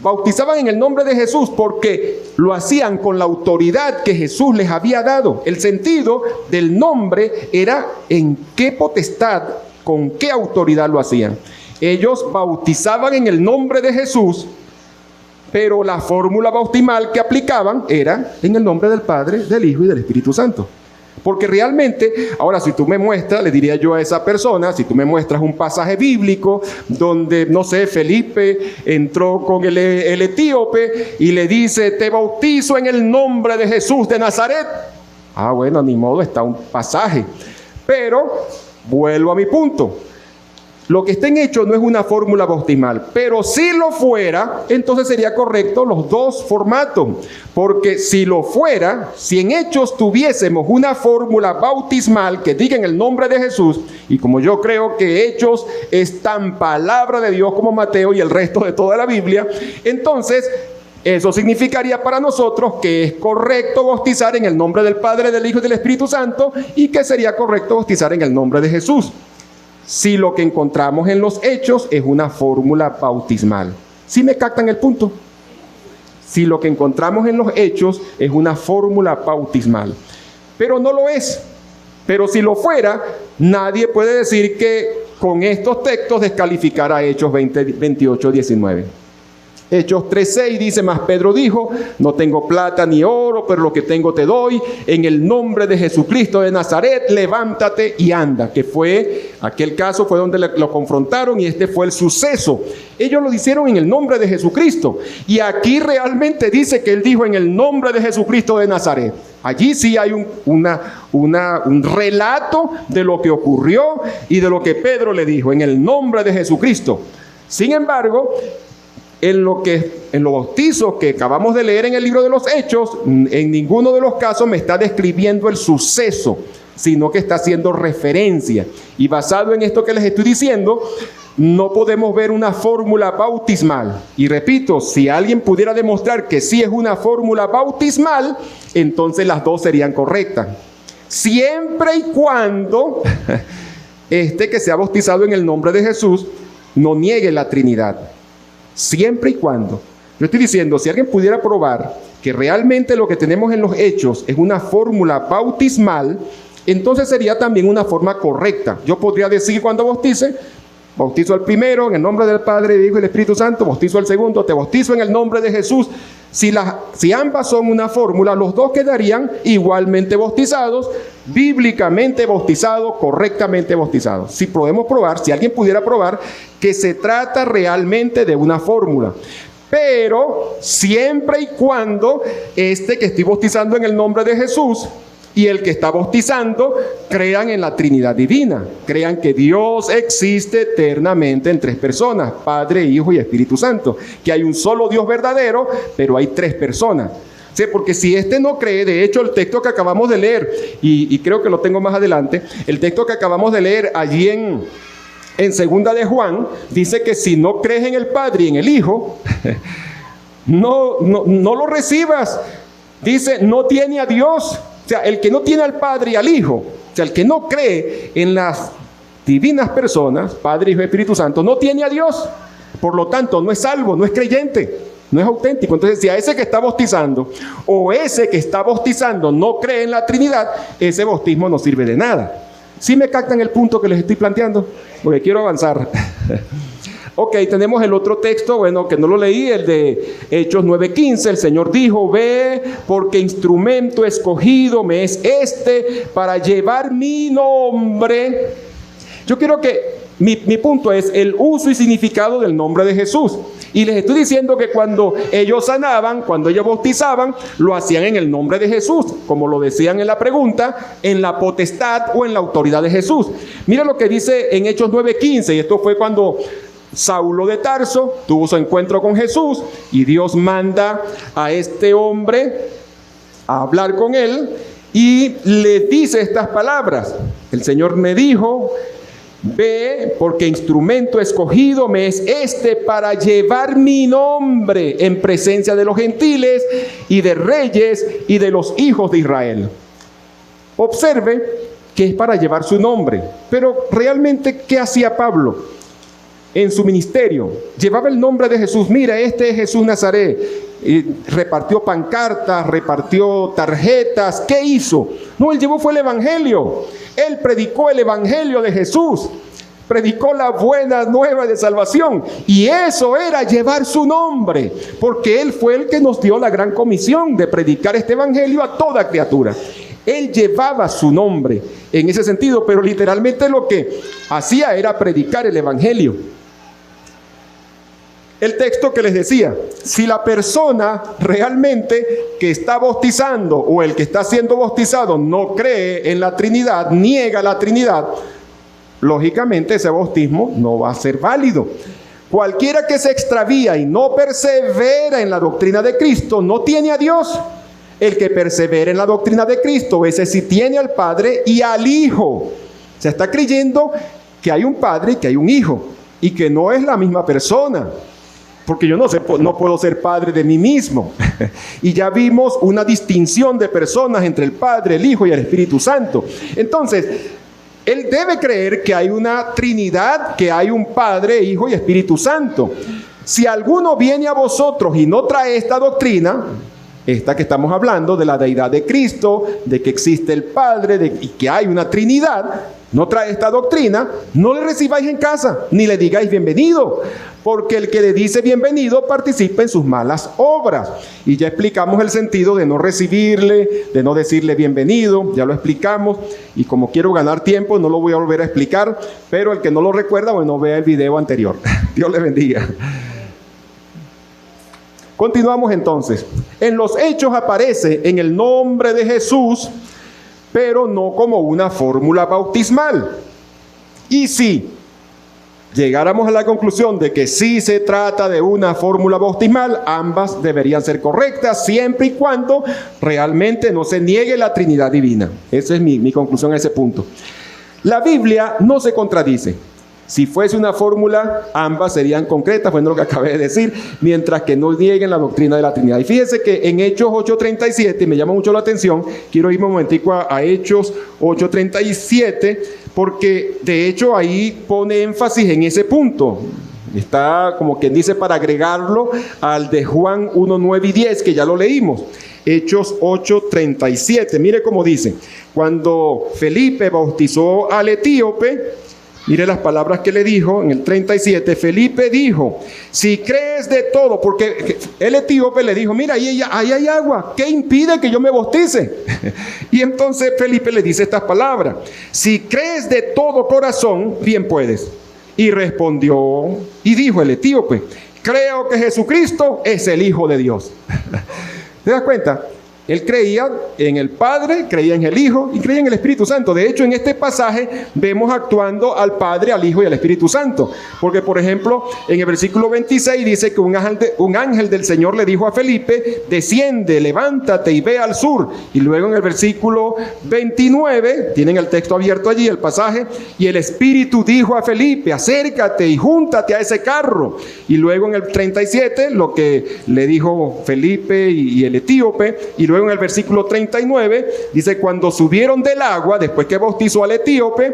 Bautizaban en el nombre de Jesús porque lo hacían con la autoridad que Jesús les había dado. El sentido del nombre era en qué potestad, con qué autoridad lo hacían. Ellos bautizaban en el nombre de Jesús, pero la fórmula bautismal que aplicaban era en el nombre del Padre, del Hijo y del Espíritu Santo. Porque realmente, ahora si tú me muestras, le diría yo a esa persona, si tú me muestras un pasaje bíblico donde, no sé, Felipe entró con el etíope y le dice, te bautizo en el nombre de Jesús de Nazaret. Ah, bueno, ni modo, está un pasaje. Pero vuelvo a mi punto. Lo que está en Hechos no es una fórmula bautismal, pero si lo fuera, entonces sería correcto los dos formatos. Porque si lo fuera, si en Hechos tuviésemos una fórmula bautismal que diga en el nombre de Jesús, y como yo creo que Hechos es tan palabra de Dios como Mateo y el resto de toda la Biblia, entonces eso significaría para nosotros que es correcto bautizar en el nombre del Padre, del Hijo y del Espíritu Santo, y que sería correcto bautizar en el nombre de Jesús. Si lo que encontramos en los Hechos es una fórmula bautismal. ¿Sí me captan el punto? Si lo que encontramos en los Hechos es una fórmula bautismal. Pero no lo es. Pero si lo fuera, nadie puede decir que con estos textos descalificara Hechos 28, 19. Hechos 3:6 dice, mas Pedro dijo, no tengo plata ni oro, pero lo que tengo te doy, en el nombre de Jesucristo de Nazaret, levántate y anda. Que fue, aquel caso fue donde lo confrontaron y este fue el suceso. Ellos lo hicieron en el nombre de Jesucristo. Y aquí realmente dice que él dijo en el nombre de Jesucristo de Nazaret. Allí sí hay un relato de lo que ocurrió y de lo que Pedro le dijo, en el nombre de Jesucristo. Sin embargo, en los bautizos que acabamos de leer en el libro de los Hechos, en ninguno de los casos me está describiendo el suceso, sino que está haciendo referencia. Y basado en esto que les estoy diciendo, no podemos ver una fórmula bautismal. Y repito, si alguien pudiera demostrar que sí es una fórmula bautismal, entonces las dos serían correctas. Siempre y cuando que sea bautizado en el nombre de Jesús no niegue la Trinidad. Siempre y cuando. Yo estoy diciendo, si alguien pudiera probar que realmente lo que tenemos en los Hechos es una fórmula bautismal, entonces sería también una forma correcta. Yo podría decir cuando bautice, bautizo al primero en el nombre del Padre, del Hijo y del Espíritu Santo, bautizo al segundo, te bautizo en el nombre de Jesús. Si ambas son una fórmula, los dos quedarían igualmente bautizados, bíblicamente bautizados, correctamente bautizados. Si podemos probar, si alguien pudiera probar que se trata realmente de una fórmula. Pero siempre y cuando que estoy bautizando en el nombre de Jesús y el que está bautizando crean en la Trinidad divina, crean que Dios existe eternamente en tres personas, Padre, Hijo y Espíritu Santo, que hay un solo Dios verdadero, pero hay tres personas. Sí, porque si no cree, de hecho el texto que acabamos de leer, y creo que lo tengo más adelante, el texto que acabamos de leer allí en segunda de Juan, dice que si no crees en el Padre y en el Hijo, no lo recibas. Dice, no tiene a Dios. O sea, el que no tiene al Padre y al Hijo, o sea, el que no cree en las divinas personas, Padre, Hijo y Espíritu Santo, no tiene a Dios. Por lo tanto, no es salvo, no es creyente, no es auténtico. Entonces, si a ese que está bautizando o ese que está bautizando no cree en la Trinidad, ese bautismo no sirve de nada. ¿Sí me captan el punto que les estoy planteando? Porque quiero avanzar. Ok, tenemos el otro texto, bueno, que no lo leí, el de Hechos 9:15. El Señor dijo, ve, porque instrumento escogido me es para llevar mi nombre. Yo quiero que, mi punto es el uso y significado del nombre de Jesús. Y les estoy diciendo que cuando ellos sanaban, cuando ellos bautizaban, lo hacían en el nombre de Jesús, como lo decían en la pregunta, en la potestad o en la autoridad de Jesús. Mira lo que dice en Hechos 9:15, y esto fue cuando Saulo de Tarso tuvo su encuentro con Jesús y Dios manda a este hombre a hablar con él y le dice estas palabras. El Señor me dijo, ve, porque instrumento escogido me es para llevar mi nombre en presencia de los gentiles y de reyes y de los hijos de Israel. Observe que es para llevar su nombre. Pero realmente, ¿qué hacía Pablo en su ministerio? Llevaba el nombre de Jesús. Mira, este es Jesús Nazaret. Repartió pancartas, repartió tarjetas. ¿Qué hizo? No, él llevó fue el evangelio. Él predicó el evangelio de Jesús. Predicó la buena nueva de salvación. Y eso era llevar su nombre. Porque él fue el que nos dio la gran comisión de predicar este evangelio a toda criatura. Él llevaba su nombre en ese sentido, pero literalmente lo que hacía era predicar el evangelio. El texto que les decía, si la persona realmente que está bautizando o el que está siendo bautizado no cree en la Trinidad, niega la Trinidad, lógicamente ese bautismo no va a ser válido. Cualquiera que se extravía y no persevera en la doctrina de Cristo no tiene a Dios. El que persevera en la doctrina de Cristo, ese sí tiene al Padre y al Hijo. Se está creyendo que hay un Padre y que hay un Hijo y que no es la misma persona. Porque yo no puedo ser padre de mí mismo. Y ya vimos una distinción de personas entre el Padre, el Hijo y el Espíritu Santo. Entonces, él debe creer que hay una Trinidad, que hay un Padre, Hijo y Espíritu Santo. Si alguno viene a vosotros y no trae esta doctrina, esta que estamos hablando de la deidad de Cristo, de que existe el Padre y que hay una Trinidad, no trae esta doctrina, no le recibáis en casa, ni le digáis bienvenido, porque el que le dice bienvenido participa en sus malas obras. Y ya explicamos el sentido de no recibirle, de no decirle bienvenido, ya lo explicamos, y como quiero ganar tiempo, no lo voy a volver a explicar, pero el que no lo recuerda, bueno, vea el video anterior. Dios le bendiga. Continuamos entonces. En los Hechos aparece en el nombre de Jesús, pero no como una fórmula bautismal. Y si llegáramos a la conclusión de que sí se trata de una fórmula bautismal, ambas deberían ser correctas, siempre y cuando realmente no se niegue la Trinidad divina. Esa es mi conclusión a ese punto. La Biblia no se contradice. Si fuese una fórmula, ambas serían concretas, bueno, lo que acabé de decir, mientras que no nieguen la doctrina de la Trinidad. Y fíjense que en Hechos 8:37, me llama mucho la atención, quiero irme un momentico a Hechos 8:37, porque de hecho ahí pone énfasis en ese punto. Está como quien dice para agregarlo al de Juan 1:9 y 10, que ya lo leímos. Hechos 8:37, mire cómo dice, cuando Felipe bautizó al etíope, mire las palabras que le dijo en el 37. Felipe dijo, si crees de todo, porque el etíope le dijo, mira, ahí hay agua, ¿qué impide que yo me bautice? Y entonces Felipe le dice estas palabras, si crees de todo corazón, bien puedes. Y respondió y dijo el etíope, creo que Jesucristo es el Hijo de Dios. ¿Te das cuenta? Él creía en el Padre, creía en el Hijo y creía en el Espíritu Santo. De hecho, en este pasaje vemos actuando al Padre, al Hijo y al Espíritu Santo. Porque, por ejemplo, en el versículo 26 dice que un ángel del Señor le dijo a Felipe, desciende, levántate y ve al sur. Y luego en el versículo 29, tienen el texto abierto allí, el pasaje, y el Espíritu dijo a Felipe, acércate y júntate a ese carro. Y luego en el 37, lo que le dijo Felipe y el etíope, y luego en el versículo 39 dice, cuando subieron del agua, después que bautizó al etíope,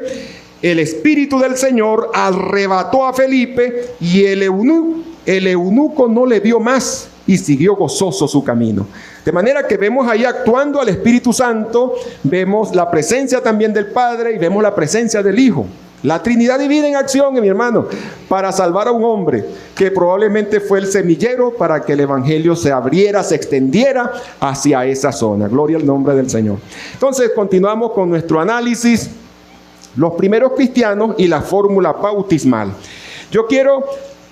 el Espíritu del Señor arrebató a Felipe y el eunuco no le vio más y siguió gozoso su camino. De manera que vemos ahí actuando al Espíritu Santo, vemos la presencia también del Padre y vemos la presencia del Hijo. La Trinidad divina en acción, mi hermano, para salvar a un hombre que probablemente fue el semillero para que el evangelio se abriera, se extendiera hacia esa zona. Gloria al nombre del Señor. Entonces, continuamos con nuestro análisis, los primeros cristianos y la fórmula bautismal. Yo quiero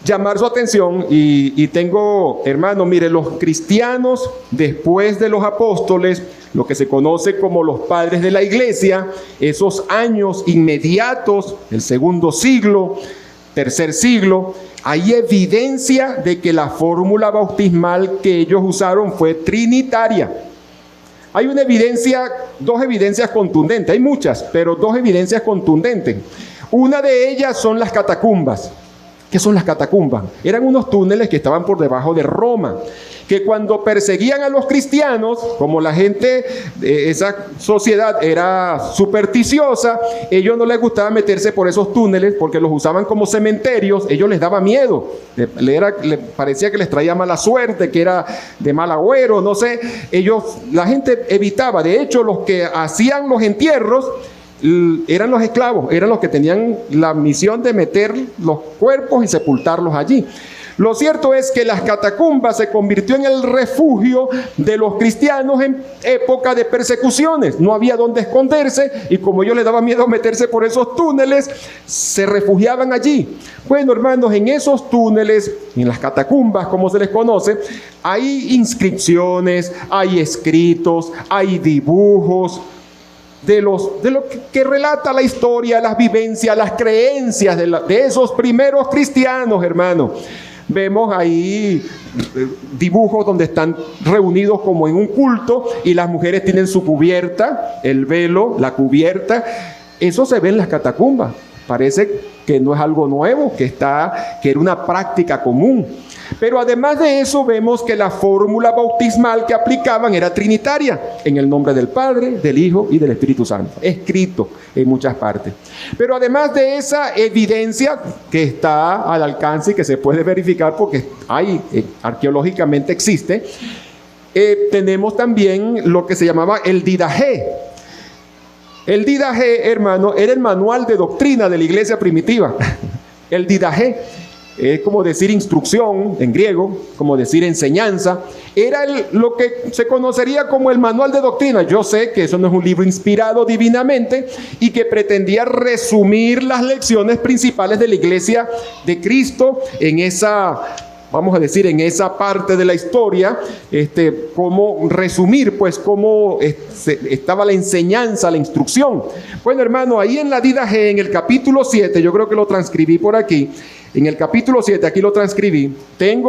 llamar su atención y tengo, hermano, mire, los cristianos después de los apóstoles, lo que se conoce como los padres de la iglesia, esos años inmediatos, el segundo siglo, tercer siglo, hay evidencia de que la fórmula bautismal que ellos usaron fue trinitaria. Hay una evidencia, dos evidencias contundentes, hay muchas, pero dos evidencias contundentes. Una de ellas son las catacumbas. ¿Qué son las catacumbas? Eran unos túneles que estaban por debajo de Roma, que cuando perseguían a los cristianos, como la gente de esa sociedad era supersticiosa, ellos no les gustaba meterse por esos túneles porque los usaban como cementerios, ellos les daba miedo, le parecía que les traía mala suerte, que era de mal agüero, no sé, la gente evitaba. De hecho, los que hacían los entierros eran los esclavos, eran los que tenían la misión de meter los cuerpos y sepultarlos allí. Lo cierto es que las catacumbas se convirtió en el refugio de los cristianos en época de persecuciones. No había donde esconderse y como yo les daba miedo meterse por esos túneles, se refugiaban allí. Bueno, hermanos, en esos túneles, en las catacumbas, como se les conoce, hay inscripciones, hay escritos, hay dibujos de lo que relata la historia, las vivencias, las creencias de esos primeros cristianos, hermanos. Vemos ahí dibujos donde están reunidos como en un culto y las mujeres tienen su cubierta, el velo, la cubierta. Eso se ve en las catacumbas. Parece que no es algo nuevo, que era una práctica común. Pero además de eso vemos que la fórmula bautismal que aplicaban era trinitaria, en el nombre del Padre, del Hijo y del Espíritu Santo, escrito en muchas partes. Pero además de esa evidencia que está al alcance y que se puede verificar porque arqueológicamente existe, tenemos también lo que se llamaba el Didaché. El Didaché, hermano, era el manual de doctrina de la iglesia primitiva. El Didaché es como decir instrucción en griego, como decir enseñanza. Era lo que se conocería como el manual de doctrina. Yo sé que eso no es un libro inspirado divinamente y que pretendía resumir las lecciones principales de la iglesia de Cristo en esa, vamos a decir, en esa parte de la historia, cómo resumir, pues, cómo estaba la enseñanza, la instrucción. Bueno, hermano, ahí en la Didaché, en el capítulo 7, yo creo que lo transcribí por aquí, en el capítulo 7, aquí lo transcribí,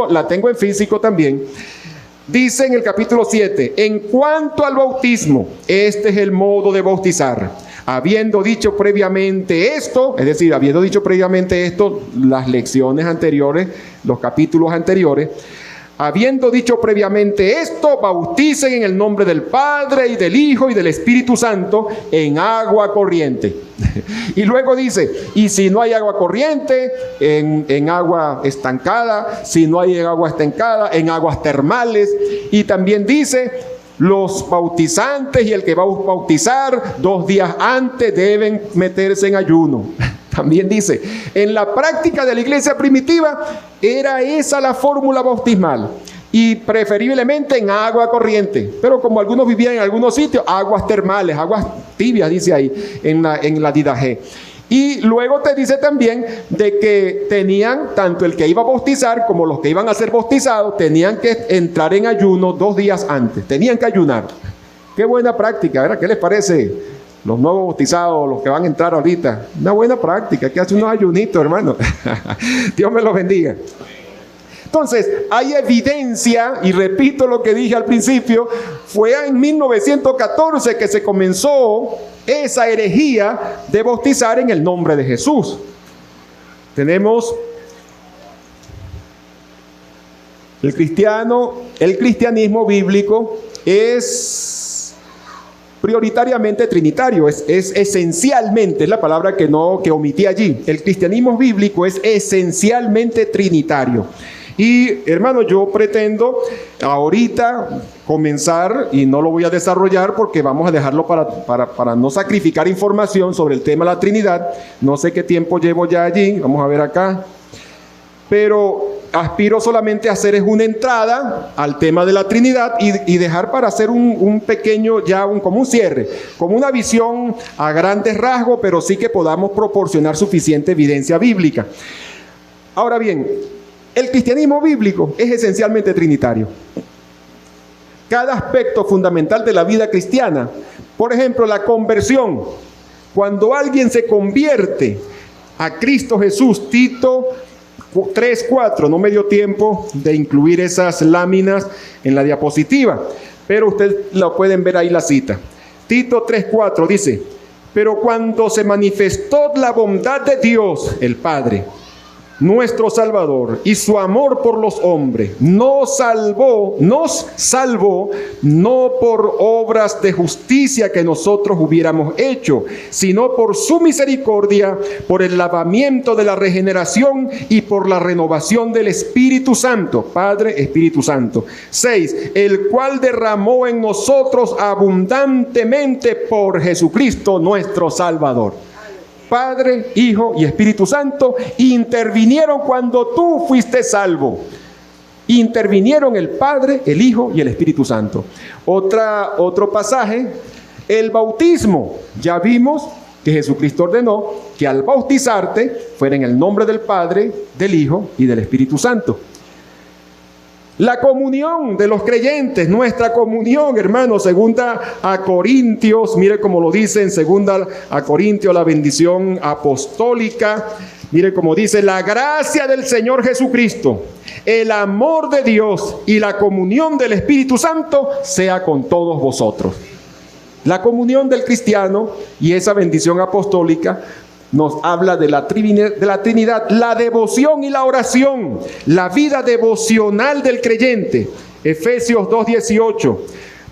la tengo en físico también, dice en el capítulo 7, en cuanto al bautismo, este es el modo de bautizar. Habiendo dicho previamente esto, es decir, habiendo dicho previamente esto, las lecciones anteriores, los capítulos anteriores, habiendo dicho previamente esto, bauticen en el nombre del Padre y del Hijo y del Espíritu Santo en agua corriente. Y luego dice, y si no hay agua corriente, en agua estancada, si no hay agua estancada, en aguas termales. Y también dice, los bautizantes y el que va a bautizar 2 días antes deben meterse en ayuno. También dice, en la práctica de la iglesia primitiva era esa la fórmula bautismal y preferiblemente en agua corriente, pero como algunos vivían en algunos sitios, aguas termales, aguas tibias, dice ahí en la Didaché. Y luego te dice también de que tenían, tanto el que iba a bautizar como los que iban a ser bautizados, tenían que entrar en ayuno 2 días antes, tenían que ayunar. Qué buena práctica, ¿verdad? ¿Qué les parece? Los nuevos bautizados, los que van a entrar ahorita, una buena práctica, que hace unos ayunitos, hermano. Dios me los bendiga. Entonces, hay evidencia, y repito lo que dije al principio, fue en 1914 que se comenzó esa herejía de bautizar en el nombre de Jesús. Tenemos el cristianismo bíblico es prioritariamente trinitario, es esencialmente, es la palabra que omití allí. El cristianismo bíblico es esencialmente trinitario. Y hermano, yo pretendo ahorita comenzar, y no lo voy a desarrollar porque vamos a dejarlo para no sacrificar información sobre el tema de la Trinidad. No sé qué tiempo llevo ya allí, vamos a ver acá. Pero aspiro solamente a hacer una entrada al tema de la Trinidad y dejar para hacer un pequeño, como un cierre, como una visión a grandes rasgos, pero sí que podamos proporcionar suficiente evidencia bíblica. Ahora bien, el cristianismo bíblico es esencialmente trinitario. Cada aspecto fundamental de la vida cristiana, por ejemplo, la conversión, cuando alguien se convierte a Cristo Jesús, Tito 3:4, no me dio tiempo de incluir esas láminas en la diapositiva, pero ustedes lo pueden ver ahí la cita. Tito 3:4 dice, pero cuando se manifestó la bondad de Dios, el Padre, nuestro Salvador, y su amor por los hombres, nos salvó no por obras de justicia que nosotros hubiéramos hecho, sino por su misericordia, por el lavamiento de la regeneración y por la renovación del Espíritu Santo, Padre, Espíritu Santo. 6, el cual derramó en nosotros abundantemente por Jesucristo nuestro Salvador. Padre, Hijo y Espíritu Santo intervinieron cuando tú fuiste salvo. Intervinieron el Padre, el Hijo y el Espíritu Santo. Otro pasaje, el bautismo. Ya vimos que Jesucristo ordenó que al bautizarte fuera en el nombre del Padre, del Hijo y del Espíritu Santo. La comunión de los creyentes, nuestra comunión, hermanos, segunda a Corintios, mire cómo lo dice en segunda a Corintios, la bendición apostólica. Mire cómo dice: la gracia del Señor Jesucristo, el amor de Dios y la comunión del Espíritu Santo sea con todos vosotros. La comunión del cristiano y esa bendición apostólica nos habla de la Trinidad, la devoción y la oración, la vida devocional del creyente. Efesios 2:18.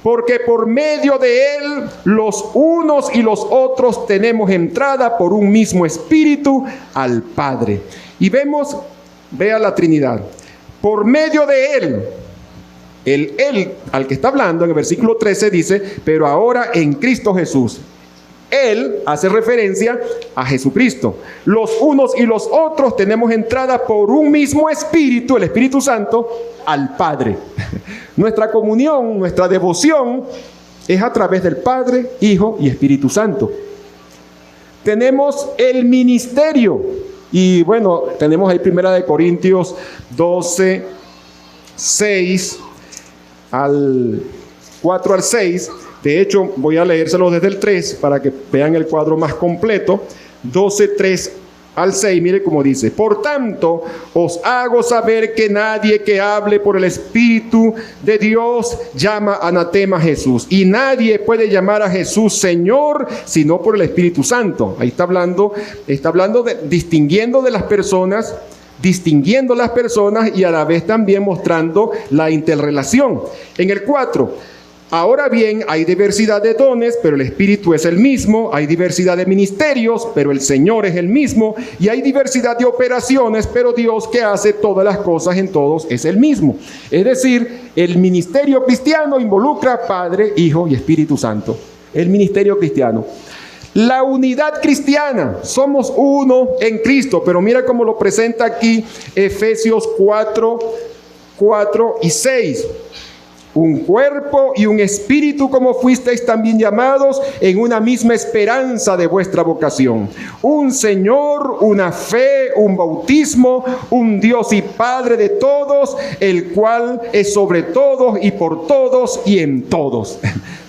Porque por medio de él los unos y los otros tenemos entrada por un mismo espíritu al Padre. Y vea la Trinidad. Por medio de él, él al que está hablando en el versículo 13 dice: pero ahora en Cristo Jesús. Él hace referencia a Jesucristo. Los unos y los otros tenemos entrada por un mismo espíritu, el Espíritu Santo, al Padre. Nuestra comunión, nuestra devoción es a través del Padre, Hijo y Espíritu Santo. Tenemos el ministerio. Y bueno, tenemos ahí 1 Corintios 12, 6 al 4 al 6. De hecho, voy a leérselo desde el 3 para que vean el cuadro más completo. 12, 3 al 6, mire cómo dice: por tanto, os hago saber que nadie que hable por el Espíritu de Dios llama anatema a Jesús. Y nadie puede llamar a Jesús Señor sino por el Espíritu Santo. Ahí está hablando distinguiendo las personas y a la vez también mostrando la interrelación. En el 4. Ahora bien, hay diversidad de dones, pero el Espíritu es el mismo. Hay diversidad de ministerios, pero el Señor es el mismo. Y hay diversidad de operaciones, pero Dios, que hace todas las cosas en todos, es el mismo. Es decir, el ministerio cristiano involucra Padre, Hijo y Espíritu Santo. El ministerio cristiano. La unidad cristiana, somos uno en Cristo, pero mira cómo lo presenta aquí Efesios 4 y 6. Un cuerpo y un espíritu, como fuisteis también llamados en una misma esperanza de vuestra vocación. Un Señor, una fe, un bautismo, un Dios y Padre de todos, el cual es sobre todos y por todos y en todos.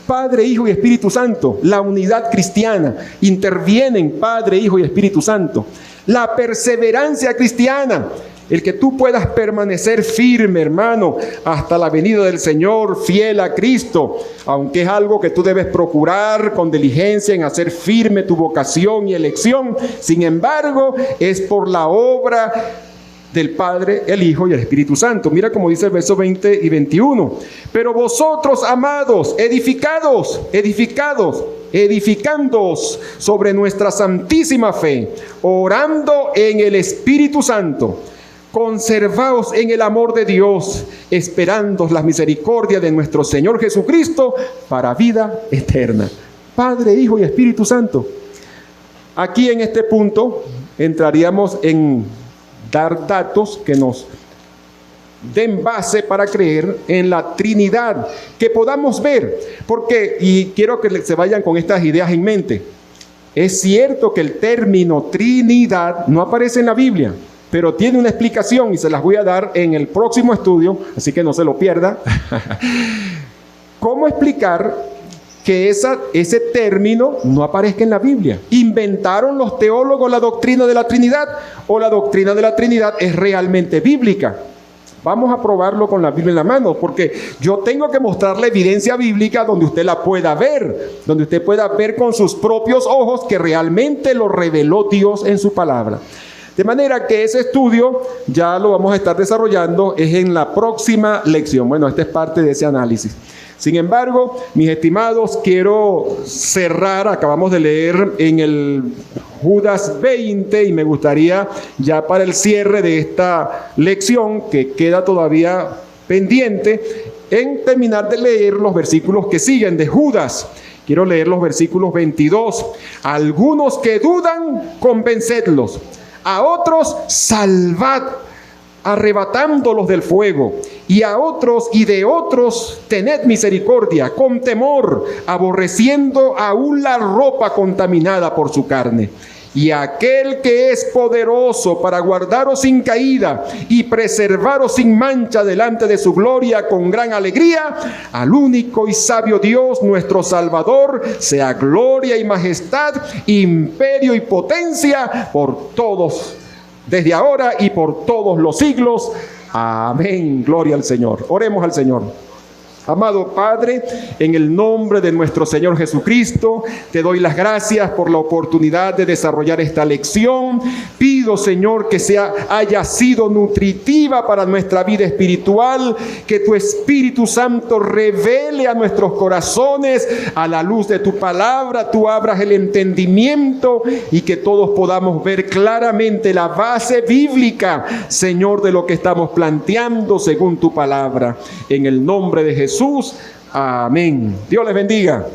Padre, Hijo y Espíritu Santo, la unidad cristiana. Intervienen Padre, Hijo y Espíritu Santo. La perseverancia cristiana. El que tú puedas permanecer firme, hermano, hasta la venida del Señor, fiel a Cristo, aunque es algo que tú debes procurar con diligencia en hacer firme tu vocación y elección. Sin embargo, es por la obra del Padre, el Hijo y el Espíritu Santo. Mira cómo dice el verso 20 y 21. Pero vosotros, amados, edificándoos sobre nuestra santísima fe, orando en el Espíritu Santo, conservaos en el amor de Dios, esperando las misericordias de nuestro Señor Jesucristo para vida eterna. Padre, Hijo y Espíritu Santo. Aquí en este punto entraríamos en dar datos que nos den base para creer en la Trinidad, que podamos ver, porque, y quiero que se vayan con estas ideas en mente, es cierto que el término Trinidad no aparece en la Biblia, pero tiene una explicación y se las voy a dar en el próximo estudio, así que no se lo pierda. ¿Cómo explicar que ese término no aparezca en la Biblia? ¿Inventaron los teólogos la doctrina de la Trinidad o la doctrina de la Trinidad es realmente bíblica? Vamos a probarlo con la Biblia en la mano, porque yo tengo que mostrarle evidencia bíblica donde usted la pueda ver, donde usted pueda ver con sus propios ojos que realmente lo reveló Dios en su palabra. De manera que ese estudio ya lo vamos a estar desarrollando, es en la próxima lección. Bueno, esta es parte de ese análisis. Sin embargo, mis estimados, quiero cerrar, acabamos de leer en el Judas 20 y me gustaría ya para el cierre de esta lección, que queda todavía pendiente, en terminar de leer los versículos que siguen de Judas. Quiero leer los versículos 22. A algunos que dudan, convencedlos. A otros, salvad, arrebatándolos del fuego. Y a otros y de otros, tened misericordia, con temor, aborreciendo aún la ropa contaminada por su carne. Y aquel que es poderoso para guardaros sin caída y preservaros sin mancha delante de su gloria con gran alegría, al único y sabio Dios, nuestro Salvador, sea gloria y majestad, imperio y potencia por todos, desde ahora y por todos los siglos. Amén. Gloria al Señor. Oremos al Señor. Amado Padre, en el nombre de nuestro Señor Jesucristo, te doy las gracias por la oportunidad de desarrollar esta lección. Pido, Señor, que haya sido nutritiva para nuestra vida espiritual, que tu Espíritu Santo revele a nuestros corazones, a la luz de tu palabra, tú abras el entendimiento y que todos podamos ver claramente la base bíblica, Señor, de lo que estamos planteando según tu palabra. En el nombre de Jesús. Amén. Dios les bendiga.